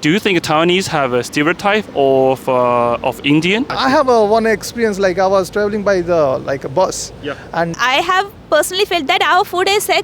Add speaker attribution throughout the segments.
Speaker 1: Do you think Taiwanese have a stereotype of Indian?
Speaker 2: I have one experience, like I was traveling by a bus.
Speaker 1: Yeah.
Speaker 2: And
Speaker 3: I have personally felt that our food is a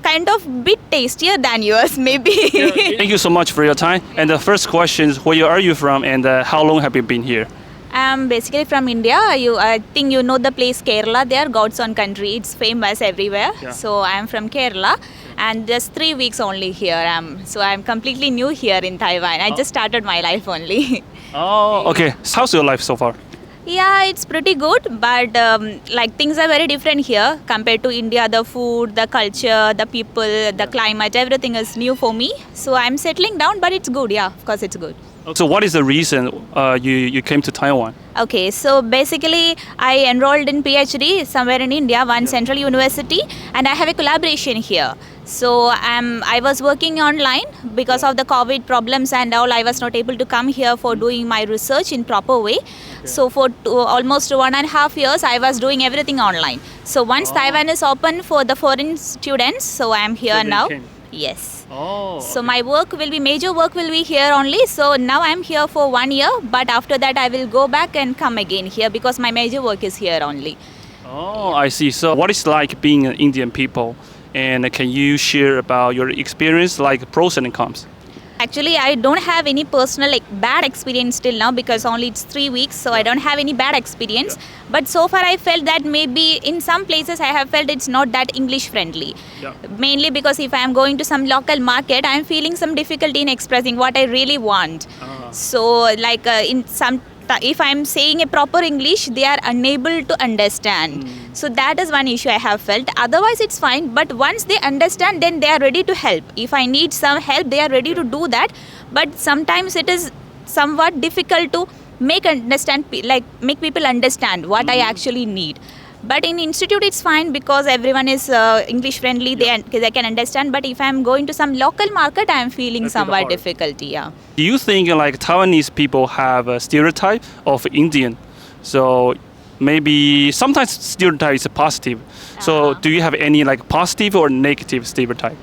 Speaker 3: kind of bit tastier than yours, maybe.
Speaker 1: Thank you so much for your time. And the first question is, where are you from and how long have you been here?
Speaker 3: I'm basically from India. I think you know the place Kerala. They are God's own country. It's famous everywhere.
Speaker 1: Yeah.
Speaker 3: So I'm from Kerala, and just 3 weeks only here. So I'm completely new here in Taiwan. I just started my life only.
Speaker 1: Oh, okay. How's your life so far?
Speaker 3: Yeah, it's pretty good, but things are very different here compared to India. The food, the culture, the people, the climate, everything is new for me. So I'm settling down, but it's good. Yeah, of course it's good.
Speaker 1: So what is the reason you came to Taiwan?
Speaker 3: Okay, so basically I enrolled in PhD somewhere in India, one central university, and I have a collaboration here. So I was working online because of the COVID problems and all. I was not able to come here for doing my research in proper way. So for almost 1.5 years, I was doing everything online. So once Taiwan is open for the foreign students, so I am here
Speaker 1: they
Speaker 3: now.
Speaker 1: came.
Speaker 3: Yes.
Speaker 1: Oh.
Speaker 3: So my major work will be here only. So now I'm here for 1 year, but after that I will go back and come again here because my major work is here only.
Speaker 1: Oh, I see. So what is like being an Indian people? And can you share about your experience, like pros and cons?
Speaker 3: Actually, I don't have any personal bad experience till now because only it's 3 weeks, so I don't have any bad experience. But so far I felt that maybe in some places I have felt it's not that English friendly.
Speaker 1: Yeah.
Speaker 3: Mainly because if I am going to some local market, I am feeling some difficulty in expressing what I really want. So if I am saying a proper English, they are unable to understand. So that is one issue I have felt. Otherwise, it's fine. But once they understand, then they are ready to help. If I need some help, they are ready to do that. But sometimes it is somewhat difficult to make people understand what I actually need. But in institute, it's fine because everyone is English friendly. They can understand. But if I'm going to some local market, I'm feeling somewhat difficulty. Yeah.
Speaker 1: Do you think like Taiwanese people have a stereotype of Indian? So maybe sometimes stereotype is positive. So do you have any like positive or negative stereotype?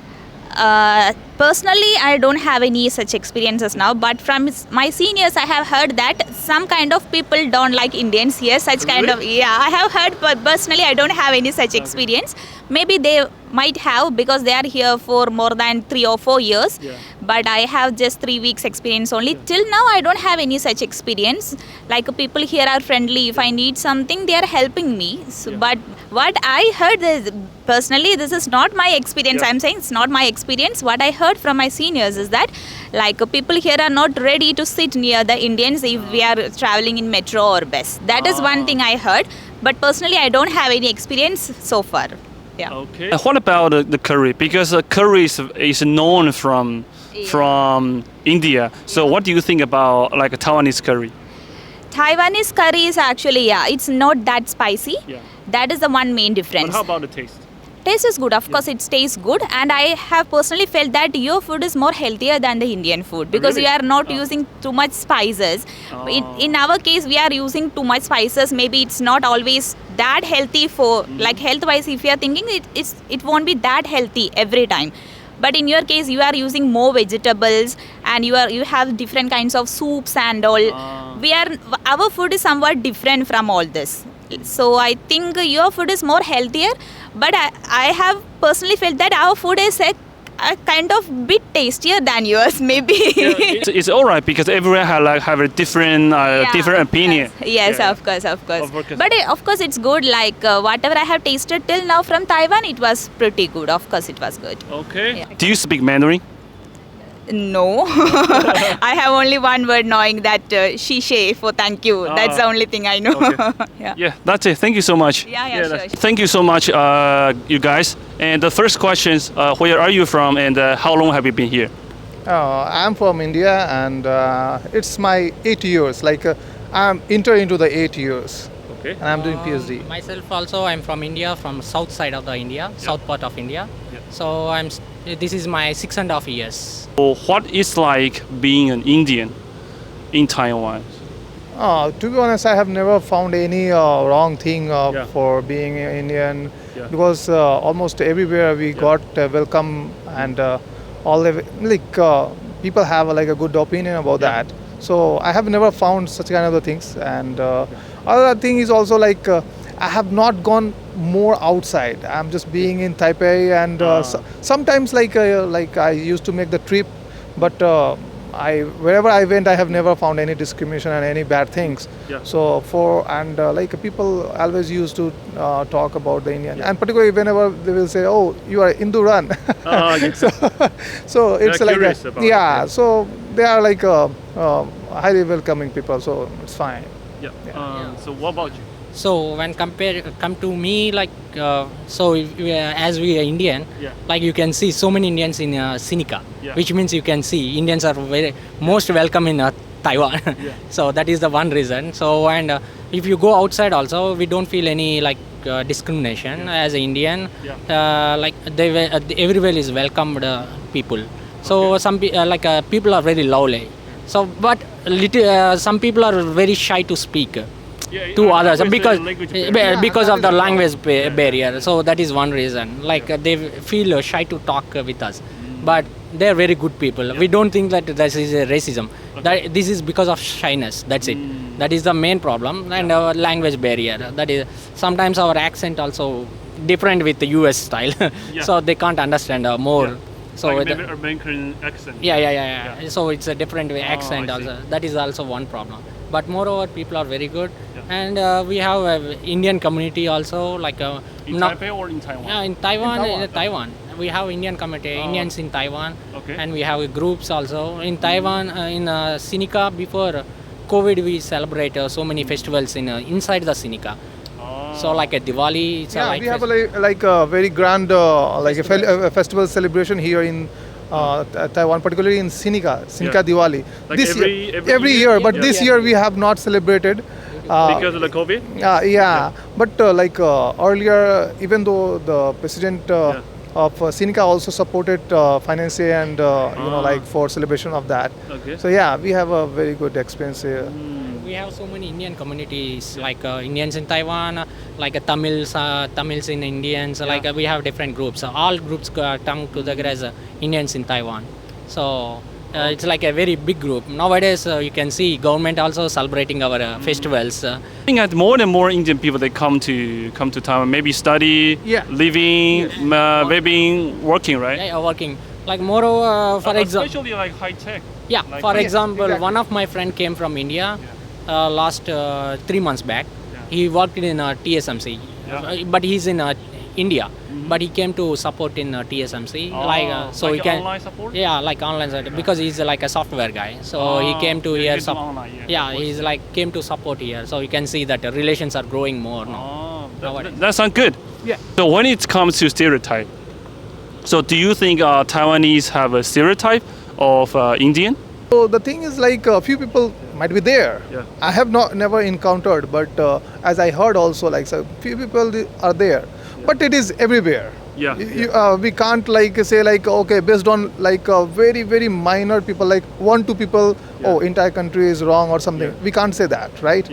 Speaker 3: Personally, I don't have any such experiences now, but from my seniors, I have heard that some kind of people don't like Indians here. I have heard, but personally, I don't have any such experience. Maybe they might have because they are here for more than 3 or 4 years. Yeah. But I have just 3 weeks experience only. Yeah. Till now, I don't have any such experience. Like people here are friendly. If I need something, they are helping me. So, but what I heard is, personally, this is not my experience. I'm saying it's not my experience. What I heard from my seniors is that people here are not ready to sit near the Indians if we are traveling in metro or bus. That is one thing I heard. But personally, I don't have any experience so far. Yeah.
Speaker 1: Okay. What about the curry? Because curry is known from India. So what do you think about like a Taiwanese curry?
Speaker 3: Taiwanese curry is actually, it's not that spicy. Yeah. That is the one main difference.
Speaker 1: But how about the taste?
Speaker 3: Taste is good. Of course, it tastes good. And I have personally felt that your food is more healthier than the Indian food because you are not using too much spices. In our case, we are using too much spices. Maybe it's not always that healthy for, like health-wise, if you are thinking, it won't be that healthy every time. But in your case, you are using more vegetables and you have different kinds of soups and all. Our food is somewhat different from all this. So I think your food is more healthier, but I have personally felt that our food is a kind of bit tastier than yours, maybe.
Speaker 1: It's all right because everyone have a different opinion.
Speaker 3: Yes, of course. But of course, it's good. Like whatever I have tasted till now from Taiwan, it was pretty good. Of course, it was good.
Speaker 1: Okay.
Speaker 3: Yeah.
Speaker 1: Do you speak Mandarin?
Speaker 3: No, I have only one word knowing that she for thank you. That's the only thing I know.
Speaker 1: Okay. Yeah, that's it. Thank you so much.
Speaker 3: Sure.
Speaker 1: Thank you so much, you guys. And the first question is, where are you from and how long have you been here?
Speaker 2: I'm from India and it's my 8 years. I'm entering into the 8 years. Okay. And I'm doing PhD.
Speaker 4: Myself also, I'm from India, from south side of the India, south part of India. Yep. So this is my 6.5 years.
Speaker 1: So what is like being an Indian in Taiwan?
Speaker 2: To be honest, I have never found any wrong thing for being Indian because almost everywhere we got welcome and all the people have like a good opinion about that. So I have never found such kind of the things. And other thing is also like I have not gone more outside. I'm just being in Taipei, and sometimes like I used to make the trip, but wherever I went, I have never found any discrimination and any bad things. So like people always used to talk about the Indian, and particularly whenever they will say, "Oh, you are Hindu-run." so it's like so they are like highly welcoming people. So it's fine.
Speaker 1: So what about you?
Speaker 4: So when come to me, like as we are Indian, like you can see so many Indians in Sinica, which means you can see Indians are very most welcome in Taiwan. So that is the one reason. So and if you go outside also, we don't feel any like discrimination as an Indian. Like everywhere is welcomed people. So some people are very lovely. So but some people are very shy to speak to others because of the language barrier. So that is one reason. Like they feel shy to talk with us, but they are very good people. We don't think that this is a racism. That this is because of shyness. That's it. That is the main problem, and our language barrier. That is sometimes our accent also different with the US style, so they can't understand more. So
Speaker 1: like maybe American accent.
Speaker 4: So it's a different accent also. That is also one problem. But moreover, people are very good, and we have an Indian community also. Like
Speaker 1: in Taipei or in Taiwan?
Speaker 4: Yeah, in Taiwan. We have Indian community, Indians in Taiwan, and we have groups also in Taiwan. In Sinica, before COVID, we celebrate so many festivals inside the Sinica. So like a Diwali, it's a
Speaker 2: we have a very grand a festival celebration here in Taiwan, particularly in Sinica Diwali.
Speaker 1: Like
Speaker 2: this
Speaker 1: every
Speaker 2: year, but this year we have not celebrated
Speaker 1: because of the COVID.
Speaker 2: But earlier, even though the president of Sinica also supported financially and like for celebration of that. So we have a very good experience here.
Speaker 4: We have so many Indian communities, like Indians in Taiwan, like Tamils in Indians, like we have different groups. All groups come together as Indians in Taiwan. So it's like a very big group. Nowadays you can see government also celebrating our festivals.
Speaker 1: I think that more and more Indian people they come to Taiwan, maybe study, living, maybe working, right?
Speaker 4: Yeah, working. Like moreover, for example,
Speaker 1: especially like high tech.
Speaker 4: Yeah, like for example, one of my friend came from India last 3 months back. He worked in TSMC, but he's in India. But he came to support in TSMC, so he can
Speaker 1: online support.
Speaker 4: Like online support, because he's like a software guy. So he came to here. He's like came to support here. So you can see that the relations are growing more now.
Speaker 1: That sounds good. So when it comes to stereotype, so do you think Taiwanese have a stereotype of Indian?
Speaker 2: So the thing is like a few people might be there. I have never encountered, but as I heard also, like so few people are there. But it is everywhere. We can't like say like okay, based on like very very minor people, like 1-2 people, entire country is wrong or something. We can't say that, right?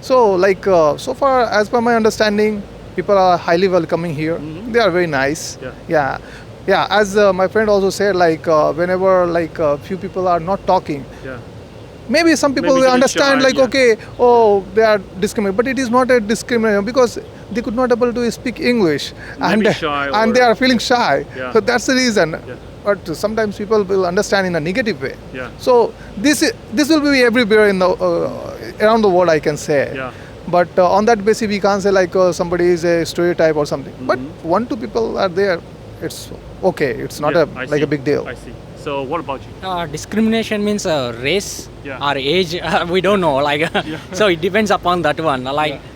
Speaker 2: So like so far as per my understanding, people are highly welcoming here. They are very nice. As my friend also said, like whenever like few people are not talking, maybe some people will understand like okay, they are discriminating, but it is not a discrimination because they could not able to speak English and they are feeling shy. So that's the reason. But sometimes people will understand in a negative way. So this will be everywhere in the around the world, I can say. But on that basis, we can't say like somebody is a stereotype or something. But 1-2 people are there. It's okay. It's not a big deal.
Speaker 1: I see. So what about you?
Speaker 4: Discrimination means race or age. We don't know. So it depends upon that one.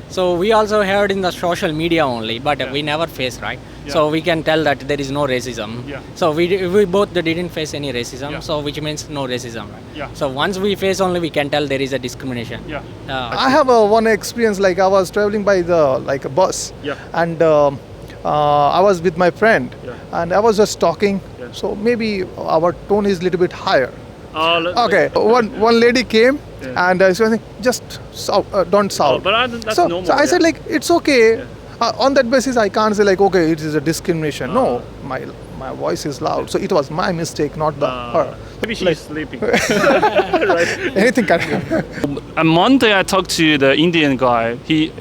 Speaker 4: So we also heard in the social media only, but we never face, right? So we can tell that there is no racism. So we both didn't face any racism. So which means no racism, right? So once we face only, we can tell there is a discrimination.
Speaker 2: I have one experience. Like I was traveling by the a bus, and I was with my friend, and I was just talking. So maybe our tone is a little bit higher. One lady came and she was saying, just don't shout.
Speaker 1: But that's normal.
Speaker 2: So I said like it's okay. On that basis, I can't say like okay, it is a discrimination. No, my my voice is loud. So it was my mistake, not her.
Speaker 1: Maybe she's sleeping.
Speaker 2: Anything can happen.
Speaker 1: And Monday I talked to the Indian guy.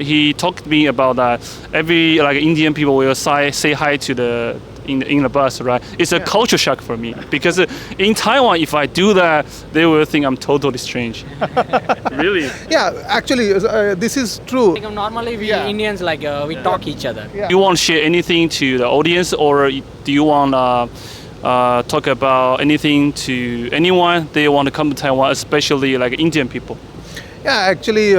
Speaker 1: He talked to me about that. Every like Indian people will say hi to the in the bus, right? It's a culture shock for me because in Taiwan, if I do that, they will think I'm totally strange. Really?
Speaker 2: Yeah, actually, this is true.
Speaker 4: Like, normally we Indians we talk each other.
Speaker 2: Yeah.
Speaker 1: You want to share anything to the audience, or do you want talk about anything to anyone they want to come to Taiwan, especially like Indian people?
Speaker 2: Yeah, actually,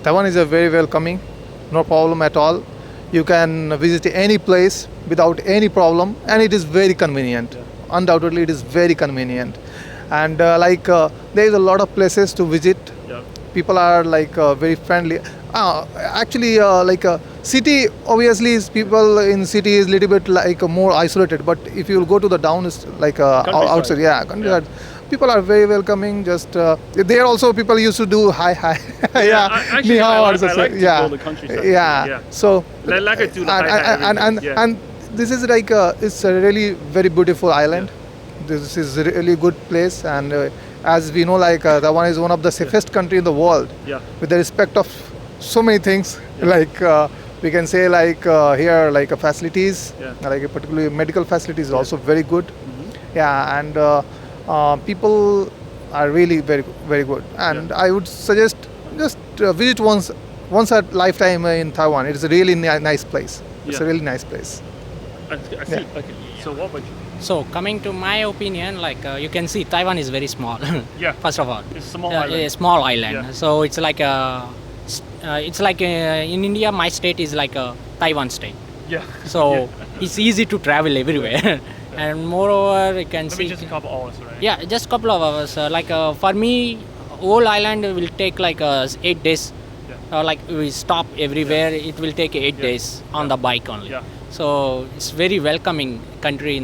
Speaker 2: Taiwan is a very welcoming, no problem at all. You can visit any place without any problem, and it is very convenient. Undoubtedly, it is very convenient. And there is a lot of places to visit. People are very friendly. Actually, city, obviously, people in city is little bit more isolated. But if you will go to the down, it's outside, countryside. People are very welcoming. Just there also people used to do hi.
Speaker 1: Actually, I like to go to the countryside.
Speaker 2: Yeah. So
Speaker 1: like I do the hi.
Speaker 2: And this is it's a really very beautiful island. This is a really good place, and as we know, Taiwan is one of the safest country in the world.
Speaker 1: Yeah.
Speaker 2: With the respect of so many things, we can say here facilities, particularly medical facilities, also very good. Yeah, and people are really very very good, and I would suggest just visit once a lifetime in Taiwan. It is a really nice place. It's a really nice place.
Speaker 1: I see. Okay. So what about you?
Speaker 4: So coming to my opinion, you can see Taiwan is very small.
Speaker 1: Yeah.
Speaker 4: First of all,
Speaker 1: It's a small island.
Speaker 4: A small island.
Speaker 1: Yeah.
Speaker 4: So it's in India, my state is like a Taiwan state.
Speaker 1: Yeah.
Speaker 4: So it's easy to travel everywhere. And moreover, you can see.
Speaker 1: Maybe just a couple hours, right?
Speaker 4: Yeah, just a couple of hours. For me, whole island will take 8 days. We stop everywhere. It will take 8 days on the bike only.
Speaker 1: Yeah.
Speaker 4: So it's very welcoming country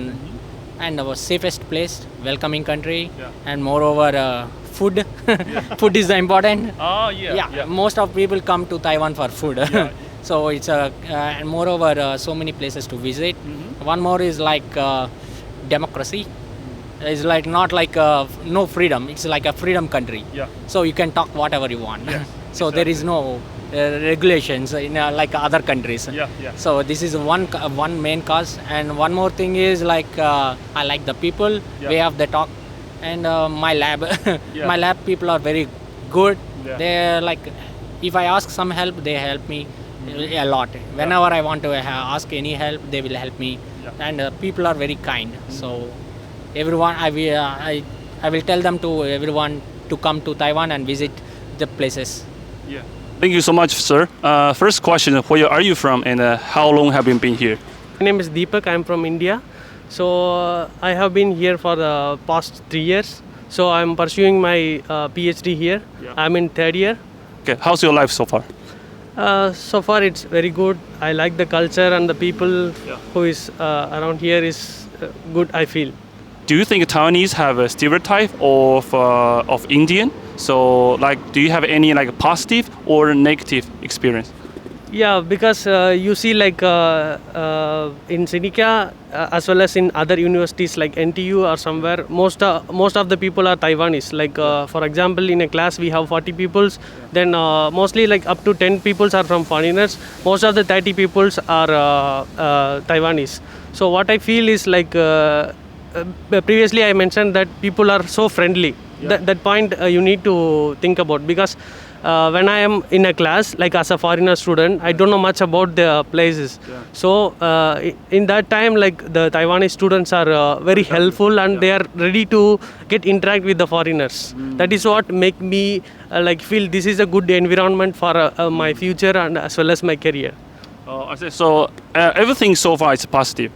Speaker 4: and our safest place, welcoming country.
Speaker 1: Yeah.
Speaker 4: And moreover, food. Food is important.
Speaker 1: Oh yeah.
Speaker 4: Most of people come to Taiwan for food. So it's and moreover, so many places to visit. One more is democracy. It's not no freedom. It's like a freedom country.
Speaker 1: Yeah.
Speaker 4: So you can talk whatever you want.
Speaker 1: Yes,
Speaker 4: So there is no regulations in other countries.
Speaker 1: Yeah.
Speaker 4: So this is one main cause. And one more thing is I like the people.
Speaker 1: Yeah.
Speaker 4: We have the talk. And my lab,
Speaker 1: Yeah.
Speaker 4: my lab people are very good.
Speaker 1: Yeah.
Speaker 4: They're if I ask some help, they help me a lot. Whenever I want to ask any help, they will help me.
Speaker 1: Yeah.
Speaker 4: And people are very kind. So everyone, I will tell them to everyone to come to Taiwan and visit the places.
Speaker 1: Yeah. Thank you so much, sir. First question: where are you from, and how long have you been here?
Speaker 5: My name is Deepak. I'm from India. So I have been here for the past 3 years. So I'm pursuing my PhD here.
Speaker 1: Yeah.
Speaker 5: I'm in 3rd year.
Speaker 1: Okay. How's your life so far?
Speaker 5: So far it's very good. I like the culture and the people who is around here is good, I feel.
Speaker 1: Do you think Taiwanese have a stereotype of Indian? So do you have any positive or negative experience?
Speaker 5: Yeah, because you see in Sinica as well as in other universities like NTU or somewhere, most of the people are Taiwanese. For example, in a class we have 40 peoples, then mostly up to 10 peoples are from foreigners. Most of the 30 peoples are Taiwanese. So what I feel is previously I mentioned that people are so friendly. That point you need to think about, because when I am in a class, as a foreigner student, I don't know much about the places. So in that time, the Taiwanese students are very helpful, and they are ready to interact with the foreigners. That is what make me feel this is a good environment for my future and as well as my career.
Speaker 1: So everything so far is positive.